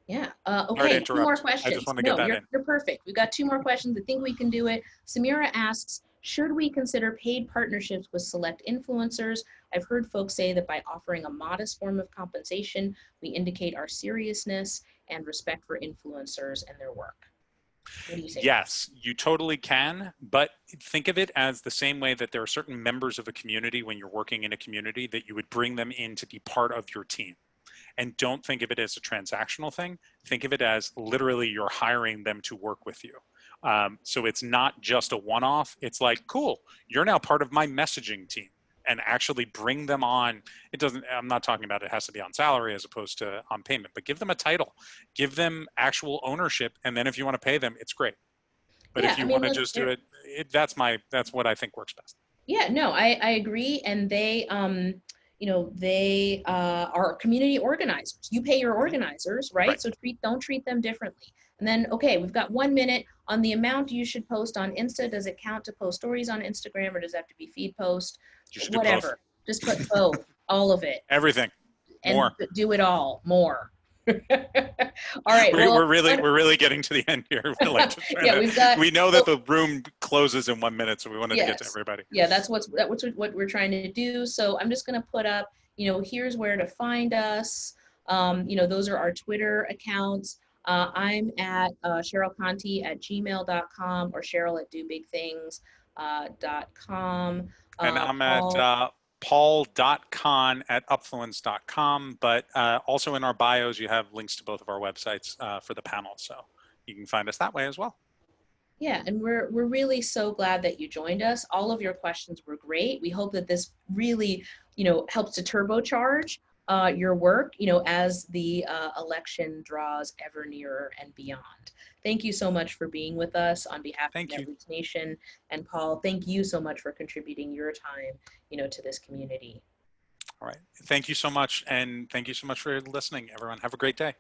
yeah. Sorry to Okay, 2 more interrupt. I just questions. want to get No, that you're in. you're perfect. We've got 2 more questions. I think we can do it. Samira asks, should we consider paid partnerships with select influencers? I've heard folks say that by offering a modest form of compensation, we indicate our seriousness and respect for influencers and their work. What do you say? Yes, you totally can, but think of it as the same way that there are certain members of a community when you're working in a community that you would bring them in to be part of your team. And don't think of it as a transactional thing. Think of it as literally you're hiring them to work with you. So it's not just a one-off. It's like, cool, you're now part of my messaging team, and actually bring them on. It doesn't, I'm not talking about it has to be on salary as opposed to on payment, but give them a title, give them actual ownership. And then if you want to pay them, it's great. But Yeah, if I you mean, want to look, just do it, that's what I think works best. yeah, no, I agree. And they, they are community organizers. You pay your Mhm. organizers, right? Right. So don't treat them differently. And then, okay, we've got 1 minute on the amount you should post on Insta. Does it count to post stories on Instagram, or does it have to be feed post? You should do both. Whatever. Just put both, all of it, Everything. and More. do it all more. All right. Well, We're really getting to the end here. We're like just trying yeah, to. we've got. We know that Well, the room closes in 1 minute, so we wanted to get to yes. everybody. Yeah, that's what we're trying to do. So I'm just going to put up, here's where to find us. Those are our Twitter accounts. I'm at Cheryl Conti at gmail.com, or Cheryl at dobigthings.com. And I'm at Paul. paul.con at upfluence.com. But also in our bios, you have links to both of our websites for the panel. So you can find us that way as well. Yeah, and we're really so glad that you joined us. All of your questions were great. We hope that this really, helps to turbocharge your work, as the election draws ever nearer and beyond. Thank you so much for being with us on behalf of Thank you. NetRoots Nation. And Paul, thank you so much for contributing your time, to this community. All right. Thank you so much. And thank you so much for listening, everyone. Have a great day.